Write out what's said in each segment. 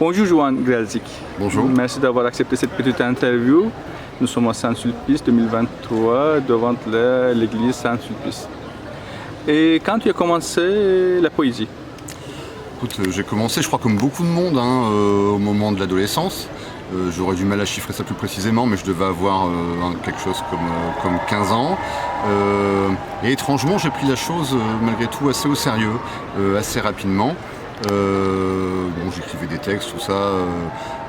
Bonjour Johan Grzelczyk. Bonjour. Merci d'avoir accepté cette petite interview. Nous sommes à Saint-Sulpice 2023 devant l'église Saint-Sulpice. Et quand tu as commencé la poésie? Écoute, j'ai commencé, je crois, comme beaucoup de monde, au moment de l'adolescence. J'aurais du mal à chiffrer ça plus précisément, mais je devais avoir quelque chose comme 15 ans. Et étrangement, j'ai pris la chose malgré tout assez au sérieux, assez rapidement. J'écrivais des textes, tout ça,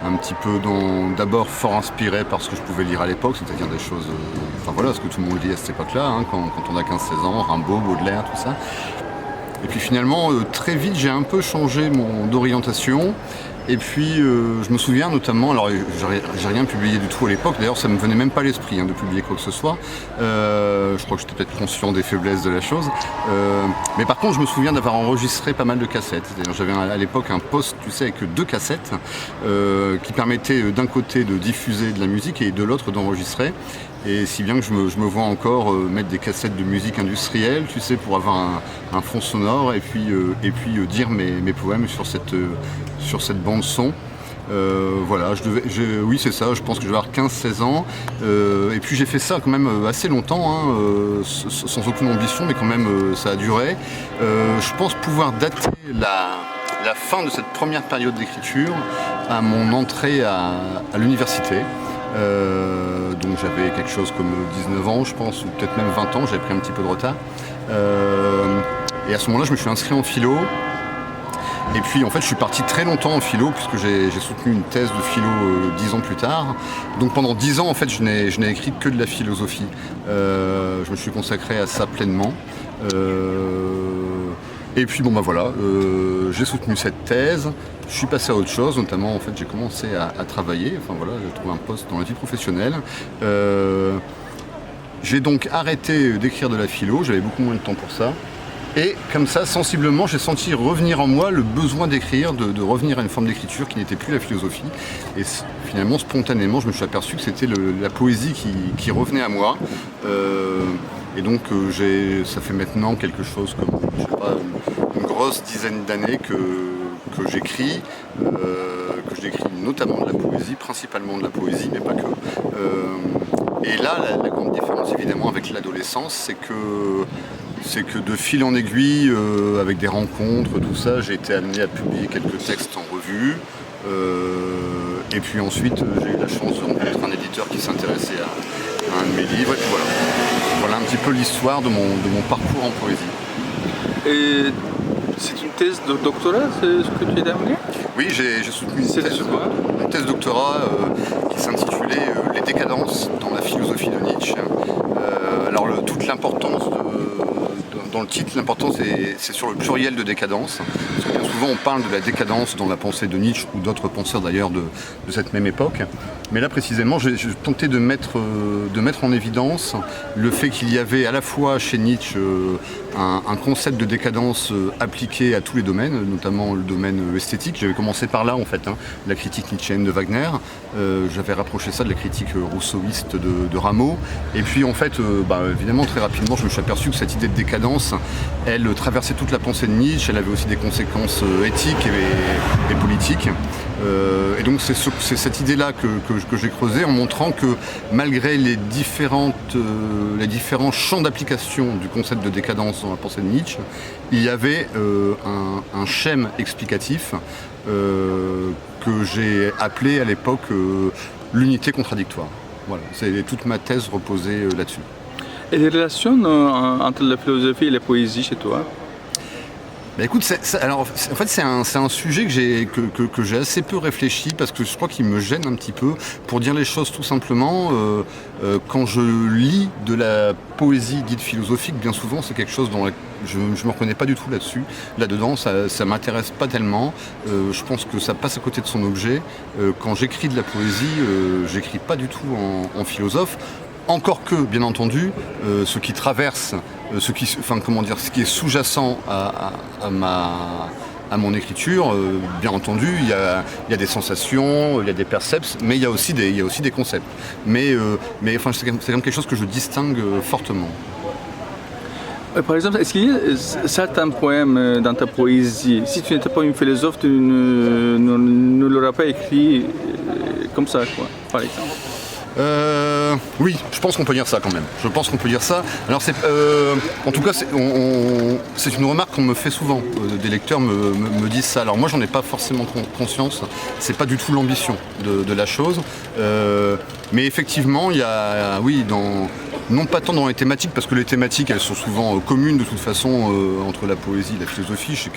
un petit peu d'abord fort inspiré par ce que je pouvais lire à l'époque, c'est-à-dire des choses, ce que tout le monde lit à cette époque-là, quand on a 15-16 ans, Rimbaud, Baudelaire, tout ça. Et puis finalement, très vite, j'ai un peu changé d'orientation. Et puis, je me souviens notamment, alors j'ai rien publié du tout à l'époque, d'ailleurs ça me venait même pas à l'esprit de publier quoi que ce soit. Je crois que j'étais peut-être conscient des faiblesses de la chose. Mais par contre, je me souviens d'avoir enregistré pas mal de cassettes. C'est-à-dire, j'avais à l'époque un poste, avec 2 cassettes qui permettaient d'un côté de diffuser de la musique et de l'autre d'enregistrer. Et si bien que je me vois encore mettre des cassettes de musique industrielle, pour avoir un fond sonore et puis dire mes poèmes sur cette bande son. Oui c'est ça, je pense que je vais avoir 15-16 ans. Et puis j'ai fait ça quand même assez longtemps, sans aucune ambition, mais quand même ça a duré. Je pense pouvoir dater la fin de cette première période d'écriture à mon entrée à l'université. Donc j'avais quelque chose comme 19 ans je pense, ou peut-être même 20 ans, j'avais pris un petit peu de retard. Et à ce moment-là je me suis inscrit en philo. Et puis en fait je suis parti très longtemps en philo puisque j'ai soutenu une thèse de philo 10 ans plus tard. Donc pendant 10 ans en fait je n'ai écrit que de la philosophie. Je me suis consacré à ça pleinement. Et puis j'ai soutenu cette thèse, je suis passé à autre chose, notamment en fait j'ai commencé à travailler, j'ai trouvé un poste dans la vie professionnelle. J'ai donc arrêté d'écrire de la philo, j'avais beaucoup moins de temps pour ça. Et comme ça, sensiblement, j'ai senti revenir en moi le besoin d'écrire, de revenir à une forme d'écriture qui n'était plus la philosophie. Et finalement, spontanément, je me suis aperçu que c'était la poésie qui revenait à moi. Et donc, ça fait maintenant quelque chose comme, une grosse dizaine d'années que j'écris, notamment de la poésie, principalement de la poésie, mais pas que. Et là, la grande différence, évidemment, avec l'adolescence, c'est que de fil en aiguille, avec des rencontres, tout ça, j'ai été amené à publier quelques textes en revue. Et puis ensuite, j'ai eu la chance de rencontrer un éditeur qui s'intéressait à un de mes livres. Et puis voilà un petit peu l'histoire de mon parcours en poésie. Et c'est une thèse de doctorat, c'est ce que tu as amené? Oui, j'ai soutenu une thèse doctorat qui s'intitulait « Les décadences dans la philosophie de Nietzsche ». Alors toute l'importance dans le titre, l'importance c'est sur le pluriel de décadence. Parce que bien souvent on parle de la décadence dans la pensée de Nietzsche ou d'autres penseurs d'ailleurs de cette même époque. Mais là précisément, j'ai tenté de mettre en évidence le fait qu'il y avait à la fois chez Nietzsche un concept de décadence appliqué à tous les domaines, notamment le domaine esthétique. J'avais commencé par là en fait, la critique nietzschéenne de Wagner. J'avais rapproché ça de la critique rousseauiste de Rameau. Et puis en fait, évidemment très rapidement, je me suis aperçu que cette idée de décadence, elle traversait toute la pensée de Nietzsche. Elle avait aussi des conséquences éthiques et politiques. Et donc c'est cette idée-là que j'ai creusée en montrant que malgré les différents champs d'application du concept de décadence dans la pensée de Nietzsche, il y avait un schème explicatif que j'ai appelé à l'époque l'unité contradictoire. Voilà, toute ma thèse reposée là-dessus. Et les relations entre la philosophie et la poésie chez toi? Écoute, c'est un sujet que j'ai assez peu réfléchi parce que je crois qu'il me gêne un petit peu. Pour dire les choses tout simplement, quand je lis de la poésie dite philosophique, bien souvent c'est quelque chose dont je ne me reconnais pas du tout là-dedans, ça m'intéresse pas tellement. Je pense que ça passe à côté de son objet. Quand j'écris de la poésie, j'écris pas du tout en philosophe. Encore que, bien entendu, ce qui traverse, ce qui est sous-jacent à mon écriture, bien entendu, il y a des sensations, il y a des percepts, mais il y a aussi des concepts. Mais c'est quand même quelque chose que je distingue fortement. Par exemple, est-ce qu'il y a certains poèmes dans ta poésie, si tu n'étais pas une philosophe, tu ne l'aurais pas écrit comme ça, quoi, par exemple? Oui, je pense qu'on peut dire ça quand même. Je pense qu'on peut dire ça. Alors en tout cas, c'est une remarque qu'on me fait souvent. Des lecteurs me disent ça. Alors moi, j'en ai pas forcément conscience. C'est pas du tout l'ambition de la chose. Mais effectivement, il y a, oui, non pas tant dans les thématiques, parce que les thématiques, elles sont souvent communes de toute façon entre la poésie et la philosophie, chez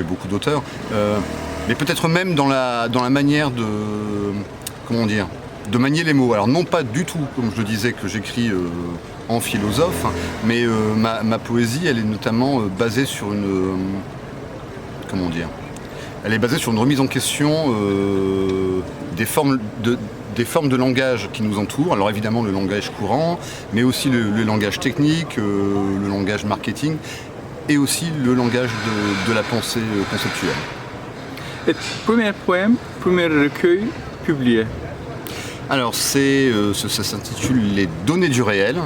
beaucoup d'auteurs. Mais peut-être même dans la manière de manier les mots. Alors non pas du tout, comme je le disais, que j'écris en philosophe, mais ma poésie, elle est notamment basée sur elle est basée sur une remise en question des formes de langage qui nous entourent. Alors évidemment le langage courant, mais aussi le langage technique, le langage marketing, et aussi le langage de la pensée conceptuelle. Et premier poème, premier recueil publié? Alors ça s'intitule Les données du réel.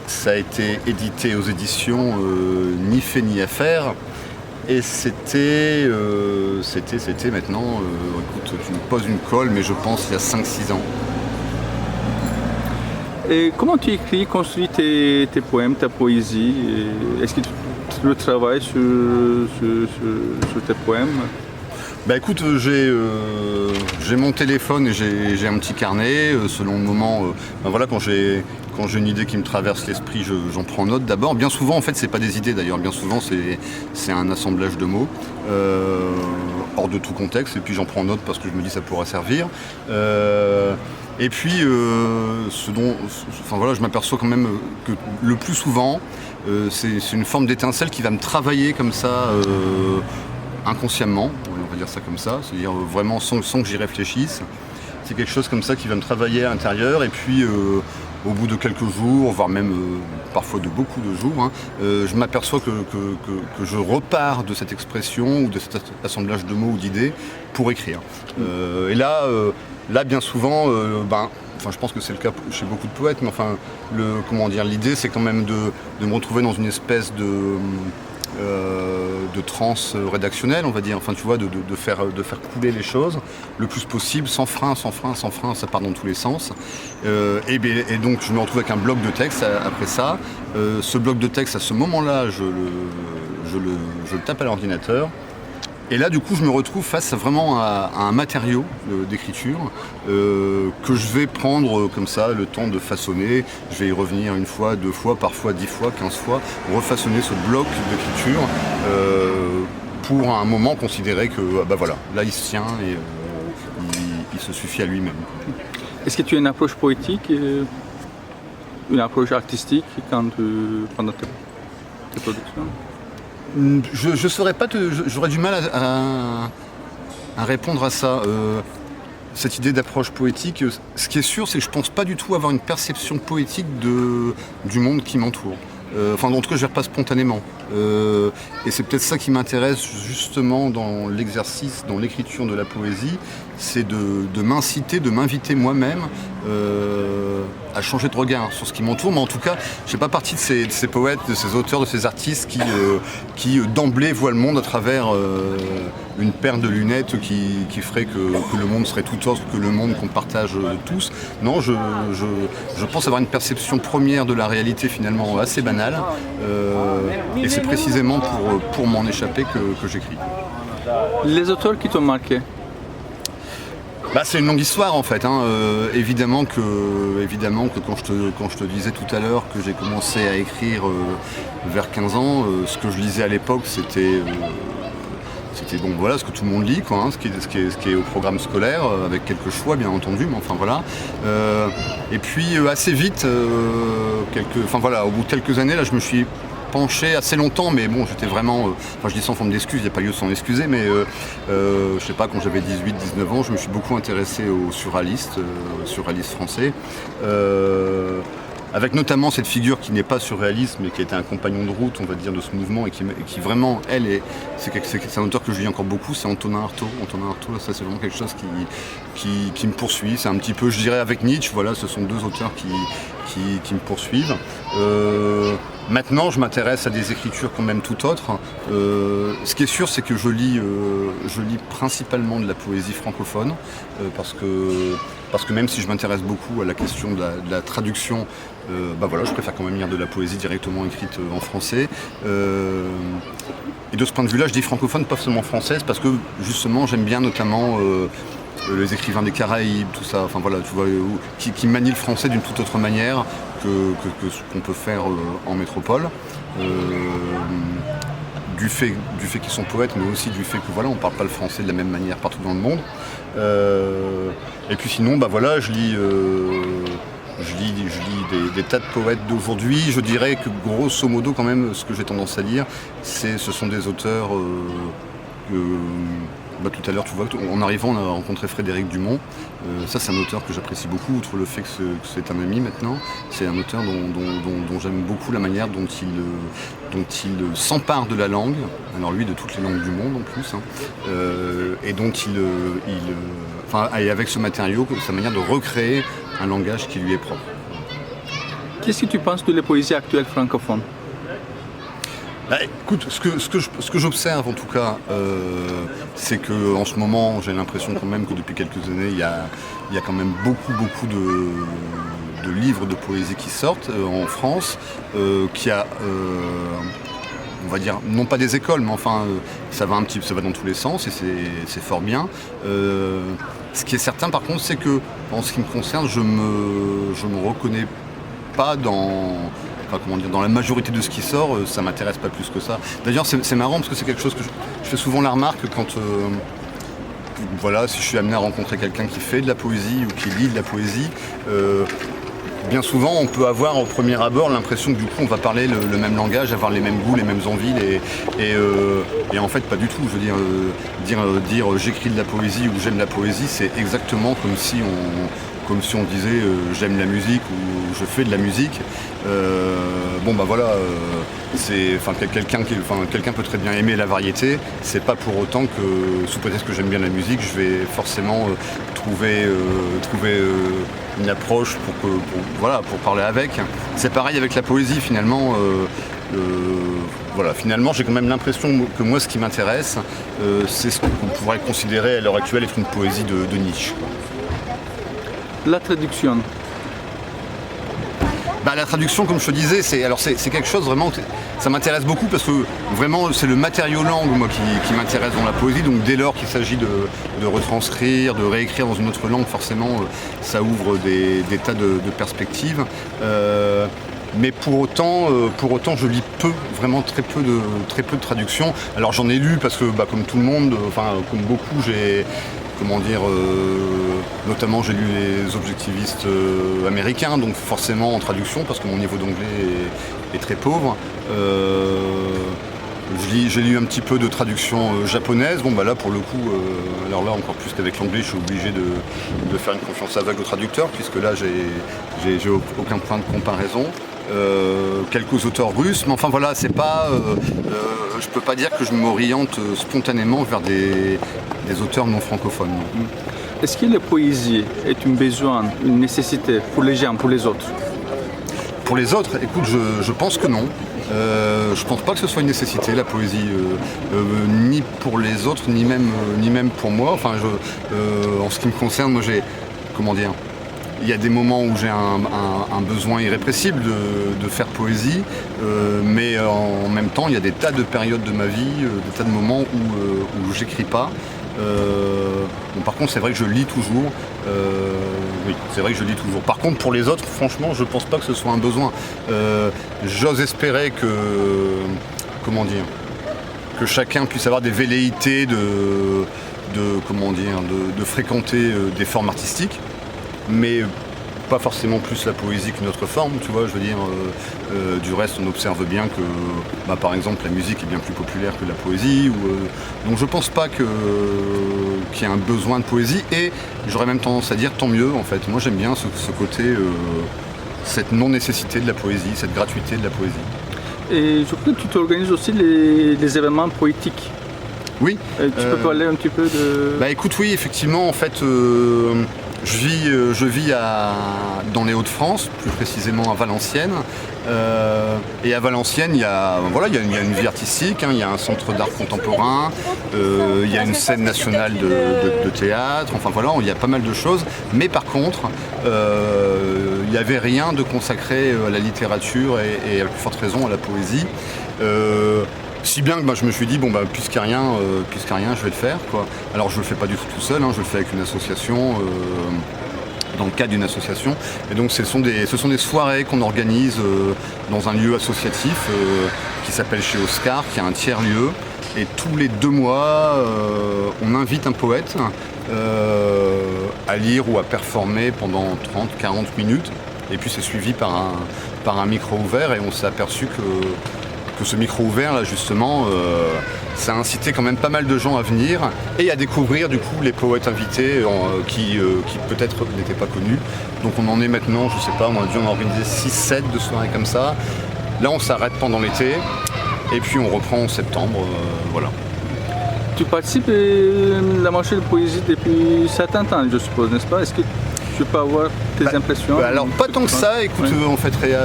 Ça a été édité aux éditions Ni fait ni à faire. Et c'était maintenant, écoute, tu me poses une colle, mais je pense il y a 5-6 ans. Et comment tu écris, construis tes poèmes, ta poésie? Est-ce que tu travailles sur tes poèmes? Bah écoute, j'ai mon téléphone et j'ai un petit carnet. Selon le moment, quand j'ai une idée qui me traverse l'esprit, j'en prends note d'abord. Bien souvent, en fait, c'est pas des idées d'ailleurs. Bien souvent, c'est un assemblage de mots hors de tout contexte. Et puis j'en prends note parce que je me dis ça pourra servir. Et puis, je m'aperçois quand même que le plus souvent, c'est une forme d'étincelle qui va me travailler comme ça. Inconsciemment, on va dire ça comme ça, c'est-à-dire vraiment sans que j'y réfléchisse. C'est quelque chose comme ça qui va me travailler à l'intérieur, et puis au bout de quelques jours, voire même parfois de beaucoup de jours, je m'aperçois que je repars de cette expression ou de cet assemblage de mots ou d'idées pour écrire. Et là, bien souvent, je pense que c'est le cas chez beaucoup de poètes, mais l'idée c'est quand même de me retrouver dans une espèce de transe rédactionnelle, on va dire, de faire couler les choses le plus possible, sans frein, ça part dans tous les sens. Et donc je me retrouve avec un bloc de texte après ça. Ce bloc de texte, à ce moment-là, je le tape à l'ordinateur. Et là, du coup, je me retrouve face vraiment à un matériau d'écriture que je vais prendre comme ça, le temps de façonner. Je vais y revenir 1 fois, 2 fois, parfois 10 fois, 15 fois, refaçonner ce bloc d'écriture pour à un moment considérer que, là, il se tient et il se suffit à lui-même. Est-ce que tu as une approche poétique, une approche artistique pendant tes productions? Je saurais pas, j'aurais du mal à répondre à ça. Cette idée d'approche poétique, ce qui est sûr, c'est que je pense pas du tout avoir une perception poétique du monde qui m'entoure. En tout cas, je ne pas spontanément. Et c'est peut-être ça qui m'intéresse justement dans l'exercice, dans l'écriture de la poésie, c'est de m'inciter, de m'inviter moi-même à changer de regard sur ce qui m'entoure. Mais en tout cas, je ne fais pas partie de ces poètes, de ces auteurs, de ces artistes qui d'emblée voient le monde à travers une paire de lunettes qui ferait que le monde serait tout autre que le monde qu'on partage tous. Non, je pense avoir une perception première de la réalité finalement assez banale. Et c'est précisément pour m'en échapper que j'écris. Les auteurs qui t'ont marqué? C'est une longue histoire en fait. Évidemment que quand je te disais tout à l'heure que j'ai commencé à écrire vers 15 ans, ce que je lisais à l'époque c'était ce que tout le monde lit, ce qui est au programme scolaire, avec quelques choix bien entendu, mais enfin voilà. Et puis assez vite, au bout de quelques années, là je me suis penché assez longtemps, mais bon, j'étais vraiment, je dis sans forme d'excuse, il n'y a pas lieu de s'en excuser, mais je sais pas, quand j'avais 18-19 ans, je me suis beaucoup intéressé aux surréalistes français. Avec notamment cette figure qui n'est pas surréaliste, mais qui a été un compagnon de route, on va dire, de ce mouvement, et qui vraiment, c'est un auteur que je lis encore beaucoup, c'est Antonin Artaud. Antonin Artaud, ça c'est vraiment quelque chose qui me poursuit. C'est un petit peu, je dirais, avec Nietzsche, voilà, ce sont deux auteurs qui me poursuivent. Maintenant, je m'intéresse à des écritures quand même tout autres. Ce qui est sûr, c'est que je lis principalement de la poésie francophone, parce que même si je m'intéresse beaucoup à la question de la traduction, voilà, je préfère quand même lire de la poésie directement écrite en français. Et de ce point de vue-là, je dis francophone, pas seulement française, parce que justement, j'aime bien notamment les écrivains des Caraïbes, tout ça, enfin voilà, tu vois, qui manient le français d'une toute autre manière que ce qu'on peut faire en métropole. Du fait qu'ils sont poètes, mais aussi du fait que voilà, on ne parle pas le français de la même manière partout dans le monde. Et puis sinon, voilà, je lis des tas de poètes d'aujourd'hui. Je dirais que grosso modo, quand même, ce que j'ai tendance à lire, ce sont des auteurs tout à l'heure, tu vois, en arrivant, on a rencontré Frédéric Dumont. Ça, c'est un auteur que j'apprécie beaucoup, outre le fait que c'est un ami maintenant. C'est un auteur dont j'aime beaucoup la manière dont il s'empare de la langue, alors lui de toutes les langues du monde en plus, et dont et avec ce matériau, sa manière de recréer un langage qui lui est propre. Qu'est-ce que tu penses de la poésie actuelle francophone? Écoute, ce que j'observe en tout cas, c'est qu'en ce moment, j'ai l'impression quand même que depuis quelques années, il y a quand même beaucoup de livres de poésie qui sortent en France, qui a, on va dire, non pas des écoles, mais enfin, ça va dans tous les sens et c'est fort bien. Ce qui est certain par contre, c'est que en ce qui me concerne, je me reconnais pas dans la majorité de ce qui sort, ça m'intéresse pas plus que ça. D'ailleurs, c'est marrant parce que c'est quelque chose que je fais souvent la remarque quand, si je suis amené à rencontrer quelqu'un qui fait de la poésie ou qui lit de la poésie, bien souvent on peut avoir au premier abord l'impression que du coup on va parler le même langage, avoir les mêmes goûts, les mêmes envies, et en fait pas du tout. Je veux dire j'écris de la poésie ou j'aime la poésie, c'est exactement comme si on disait j'aime la musique ou je fais de la musique. Quelqu'un peut très bien aimer la variété, c'est pas pour autant que, sous prétexte que j'aime bien la musique, je vais forcément trouver une approche pour parler avec. C'est pareil avec la poésie finalement. Finalement j'ai quand même l'impression que moi ce qui m'intéresse, c'est ce qu'on pourrait considérer à l'heure actuelle être une poésie de niche. La traduction. La traduction, comme je te disais, c'est quelque chose vraiment, ça m'intéresse beaucoup parce que vraiment c'est le matériau langue moi qui m'intéresse dans la poésie. Donc dès lors qu'il s'agit de retranscrire, de réécrire dans une autre langue, forcément ça ouvre des tas de perspectives. Mais pour autant, je lis vraiment très peu de traductions. Alors j'en ai lu parce que comme tout le monde, comme beaucoup, notamment j'ai lu les objectivistes américains, donc forcément en traduction parce que mon niveau d'anglais est très pauvre. J'ai lu un petit peu de traduction japonaise. Là pour le coup, alors là encore plus qu'avec l'anglais, je suis obligé de faire une confiance aveugle au traducteur puisque là j'ai aucun point de comparaison. Quelques auteurs russes, mais enfin voilà, c'est pas, je peux pas dire que je m'oriente spontanément vers des auteurs non francophones. Non. Est-ce que la poésie est un besoin, une nécessité pour les gens, pour les autres? Pour les autres, écoute, je pense que non. Je pense pas que ce soit une nécessité, la poésie, ni pour les autres, ni même pour moi. En ce qui me concerne, moi il y a des moments où j'ai un besoin irrépressible de faire poésie, mais en même temps, il y a des tas de périodes de ma vie, des tas de moments où j'écris pas. Par contre, c'est vrai que je lis toujours. Oui, c'est vrai que je lis toujours. Par contre, pour les autres, franchement, je pense pas que ce soit un besoin. J'ose espérer que chacun puisse avoir des velléités de fréquenter des formes artistiques, mais pas forcément plus la poésie qu'une autre forme, tu vois, je veux dire, du reste on observe bien que, par exemple, la musique est bien plus populaire que la poésie, donc je pense pas qu'il y ait un besoin de poésie, et j'aurais même tendance à dire tant mieux en fait. Moi j'aime bien ce côté, cette non-nécessité de la poésie, cette gratuité de la poésie. Et je crois que tu t'organises aussi les événements poétiques. Oui. Tu peux parler un petit peu de... Écoute, oui, effectivement, en fait... Je vis dans les Hauts-de-France, plus précisément à Valenciennes. Et à Valenciennes, il y a une vie artistique, il y a un centre d'art contemporain, il y a une scène nationale de théâtre, enfin voilà, il y a pas mal de choses. Mais par contre, il n'y avait rien de consacré à la littérature et à plus forte raison à la poésie. Si bien que je me suis dit, puisqu'il n'y a rien, je vais le faire, quoi. Alors je ne le fais pas du tout seul, je le fais avec une association, dans le cadre d'une association. Et donc ce sont des soirées qu'on organise dans un lieu associatif qui s'appelle chez Oscar, qui est un tiers-lieu. Et tous les 2 mois, on invite un poète à lire ou à performer pendant 30-40 minutes. Et puis c'est suivi par un micro ouvert, et on s'est aperçu que ce micro ouvert là justement ça a incité quand même pas mal de gens à venir et à découvrir du coup les poètes invités qui peut-être n'étaient pas connus. Donc on en est maintenant, je sais pas, on a dû en organiser 6-7 de soirées comme ça. Là on s'arrête pendant l'été et puis on reprend en septembre, voilà. Tu participes à la marché de poésie depuis certains temps, je suppose, n'est-ce pas? Est-ce que tu peux avoir tes impressions? Alors pas tant que ça, écoute, en fait Réa,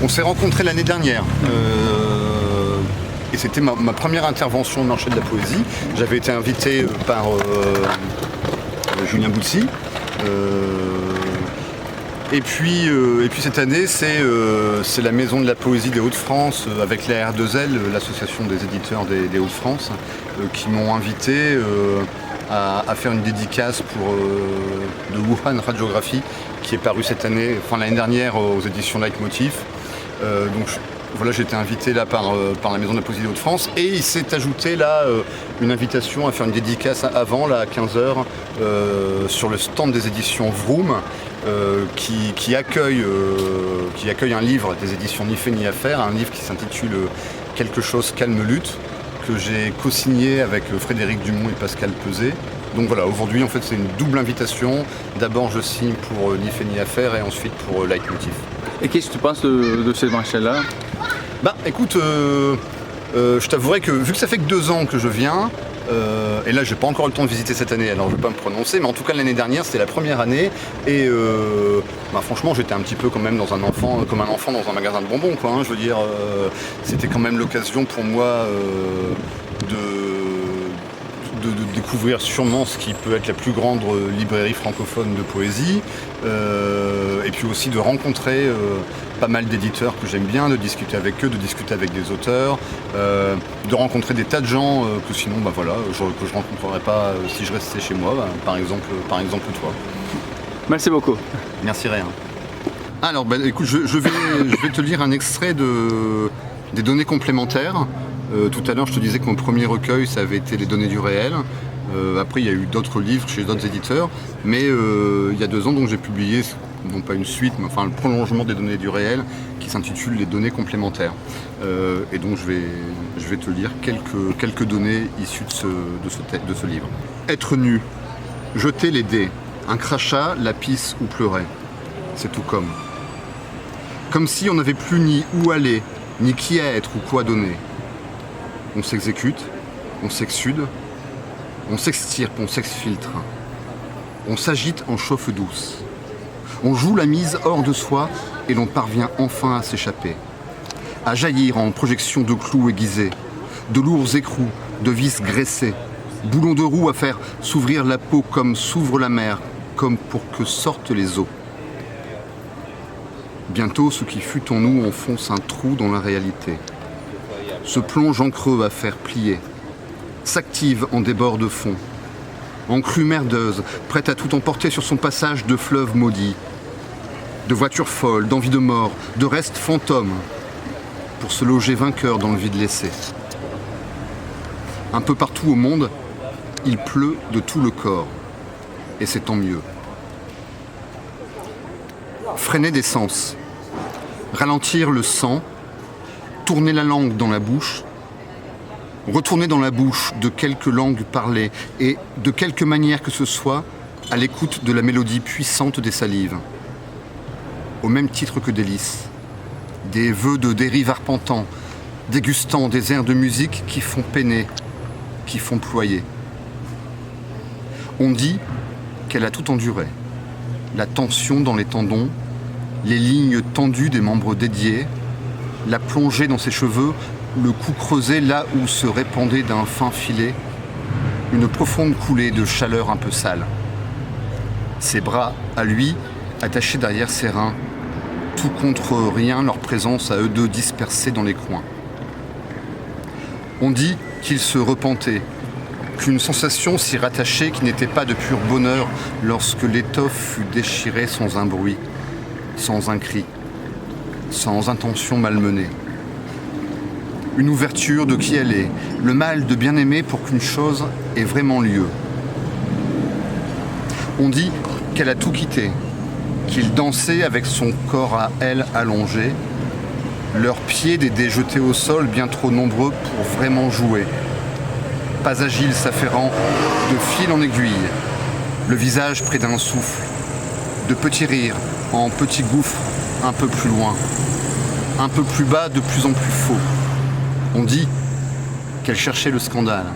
on s'est rencontrés l'année dernière. Et c'était ma première intervention au marché de la poésie. J'avais été invité par Julien Boutsy. Et puis cette année, c'est la Maison de la Poésie des Hauts-de-France avec la R2L, l'association des éditeurs des Hauts-de-France, qui m'ont invité à faire une dédicace de Wuhan Radiographie, qui est paru cette année, l'année dernière aux éditions Leitmotiv. Donc voilà, j'ai été invité là par la Maison de la Poésie des Hauts-de-France, et il s'est ajouté là une invitation à faire une dédicace avant, là, à 15h, sur le stand des éditions Vroom, qui accueille un livre des éditions Ni fait ni à faire, un livre qui s'intitule Quelque chose calme lutte, que j'ai co-signé avec Frédéric Dumont et Pascal Peuzet. Donc voilà, aujourd'hui en fait c'est une double invitation. D'abord je signe pour Ni fait ni à faire, et ensuite pour Leitmotiv. Et qu'est-ce que tu penses de ces marchés-là? Écoute, je t'avouerai que vu que ça fait que 2 ans que je viens, et là j'ai pas encore eu le temps de visiter cette année, alors je vais pas me prononcer, mais en tout cas l'année dernière c'était la première année, et franchement j'étais un petit peu quand même comme un enfant dans un magasin de bonbons, quoi, je veux dire, c'était quand même l'occasion pour moi de découvrir sûrement ce qui peut être la plus grande librairie francophone de poésie, et puis aussi de rencontrer pas mal d'éditeurs que j'aime bien, de discuter avec eux, de discuter avec des auteurs, de rencontrer des tas de gens que sinon que je rencontrerais pas si je restais chez moi, par exemple toi. Merci beaucoup. Merci Réa. Alors écoute, je vais te lire un extrait des données complémentaires. Tout à l'heure, je te disais que mon premier recueil, ça avait été les données du réel. Après, il y a eu d'autres livres chez d'autres éditeurs. Mais il y a 2 ans, donc j'ai publié, non pas une suite, mais le prolongement des données du réel, qui s'intitule les données complémentaires. Et donc, je vais te lire quelques données issues de ce livre. Être nu, jeter les dés, un crachat, la pisse ou pleurer. C'est tout comme. Comme si on n'avait plus ni où aller, ni qui être ou quoi donner. On s'exécute, on s'exsude, on s'extirpe, on s'exfiltre. On s'agite en chauffe douce. On joue la mise hors de soi et l'on parvient enfin à s'échapper. À jaillir en projection de clous aiguisés, de lourds écrous, de vis graissés, boulons de roue à faire s'ouvrir la peau comme s'ouvre la mer, comme pour que sortent les eaux. Bientôt, ce qui fut en nous enfonce un trou dans la réalité. Se plonge en creux à faire plier, s'active en débord de fond, en crue merdeuse, prête à tout emporter sur son passage de fleuve maudit, de voitures folles, d'envie de mort, de restes fantômes, pour se loger vainqueur dans le vide laissé. Un peu partout au monde, il pleut de tout le corps, et c'est tant mieux. Freiner des sens, ralentir le sang, tourner la langue dans la bouche, retourner dans la bouche de quelque langue parlée et de quelque manière que ce soit à l'écoute de la mélodie puissante des salives. Au même titre que délices, des vœux de dérive arpentant, dégustant des airs de musique qui font peiner, qui font ployer. On dit qu'elle a tout enduré, la tension dans les tendons, les lignes tendues des membres dédiés, la plongée dans ses cheveux, le cou creusé là où se répandait d'un fin filet, une profonde coulée de chaleur un peu sale. Ses bras, à lui, attachés derrière ses reins, tout contre rien leur présence à eux deux dispersés dans les coins. On dit qu'il se repentait, qu'une sensation s'y rattachait qui n'était pas de pur bonheur lorsque l'étoffe fut déchirée sans un bruit, sans un cri, sans intention malmenée. Une ouverture de qui elle est, le mal de bien-aimer pour qu'une chose ait vraiment lieu. On dit qu'elle a tout quitté, qu'il dansait avec son corps à elle allongé, leurs pieds des dés jetés au sol bien trop nombreux pour vraiment jouer. Pas agile s'affairant, de fil en aiguille, le visage près d'un souffle, de petits rires en petits gouffres un peu plus loin, un peu plus bas, de plus en plus faux. On dit qu'elle cherchait le scandale,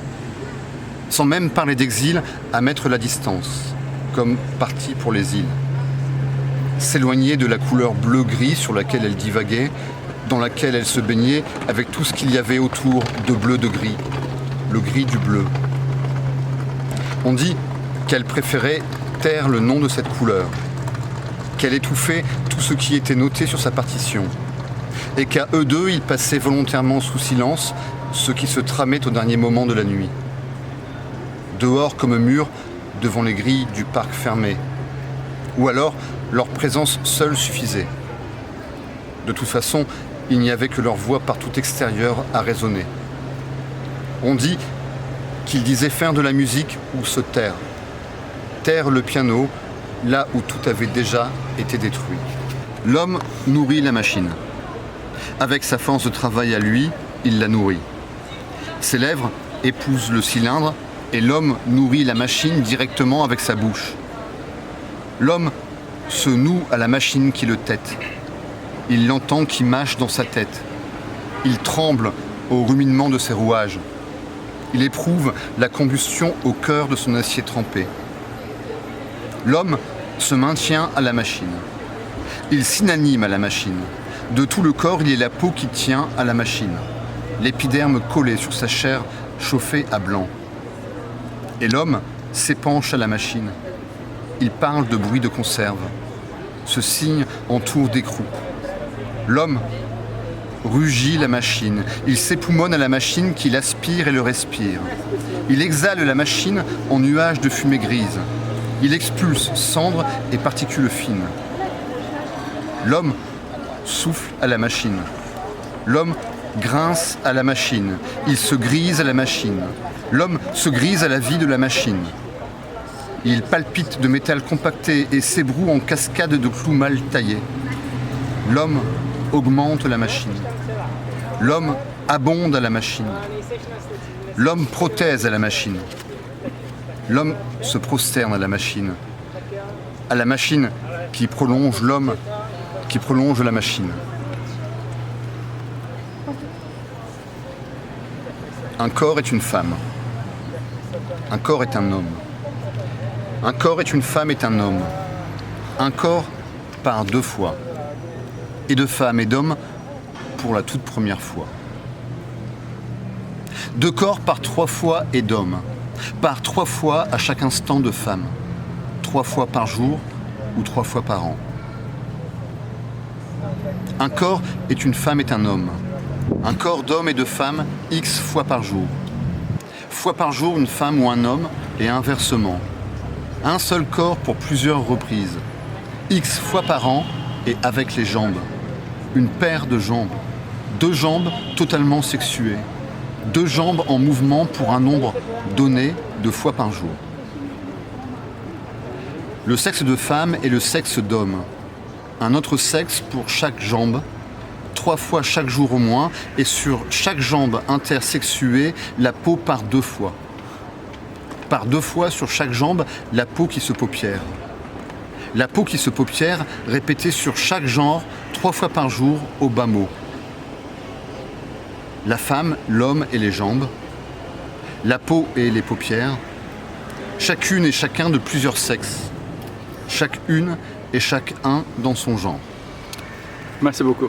sans même parler d'exil, à mettre la distance, comme partie pour les îles. S'éloigner de la couleur bleu-gris sur laquelle elle divaguait, dans laquelle elle se baignait avec tout ce qu'il y avait autour de bleu de gris, le gris du bleu. On dit qu'elle préférait taire le nom de cette couleur, qu'elle étouffait tout ce qui était noté sur sa partition, et qu'à eux deux, ils passaient volontairement sous silence ce qui se tramait au dernier moment de la nuit. Dehors comme mur, devant les grilles du parc fermé. Ou alors, leur présence seule suffisait. De toute façon, il n'y avait que leur voix partout extérieure à résonner. On dit qu'ils disaient faire de la musique ou se taire. Taire le piano, là où tout avait déjà été détruit. L'homme nourrit la machine. Avec sa force de travail à lui, il la nourrit. Ses lèvres épousent le cylindre et l'homme nourrit la machine directement avec sa bouche. L'homme se noue à la machine qui le tète. Il l'entend qui mâche dans sa tête. Il tremble au ruminement de ses rouages. Il éprouve la combustion au cœur de son acier trempé. L'homme se maintient à la machine. Il s'inanime à la machine. De tout le corps, il est la peau qui tient à la machine, l'épiderme collé sur sa chair chauffée à blanc. Et l'homme s'épanche à la machine. Il parle de bruit de conserve. Ce signe entoure des croupes. L'homme rugit la machine. Il s'époumonne à la machine qui l'aspire et le respire. Il exhale la machine en nuages de fumée grise. Il expulse cendres et particules fines. L'homme souffle à la machine. L'homme grince à la machine. Il se grise à la machine. L'homme se grise à la vie de la machine. Il palpite de métal compacté et s'ébroue en cascade de clous mal taillés. L'homme augmente la machine. L'homme abonde à la machine. L'homme prothèse à la machine. L'homme se prosterne à la machine qui prolonge l'homme, qui prolonge la machine. Un corps est une femme. Un corps est un homme. Un corps est une femme est un homme. Un corps par deux fois. Et de femme et d'homme pour la toute première fois. Deux corps par trois fois et d'homme. Par trois fois à chaque instant de femme. 3 fois par jour ou 3 fois par an. Un corps est une femme est un homme. Un corps d'homme et de femme X fois par jour. Fois par jour une femme ou un homme et inversement. Un seul corps pour plusieurs reprises. X fois par an et avec les jambes. Une paire de jambes. 2 jambes totalement sexuées. 2 jambes en mouvement pour un nombre donné de fois par jour. Le sexe de femme et le sexe d'homme. Un autre sexe pour chaque jambe, 3 fois chaque jour au moins, et sur chaque jambe intersexuée, la peau par 2 fois. Par 2 fois sur chaque jambe, la peau qui se paupière. La peau qui se paupière, répétée sur chaque genre, 3 fois par jour, au bas mot. La femme, l'homme et les jambes. La peau et les paupières. Chacune et chacun de plusieurs sexes. chaque une et chaque un dans son genre. Merci beaucoup.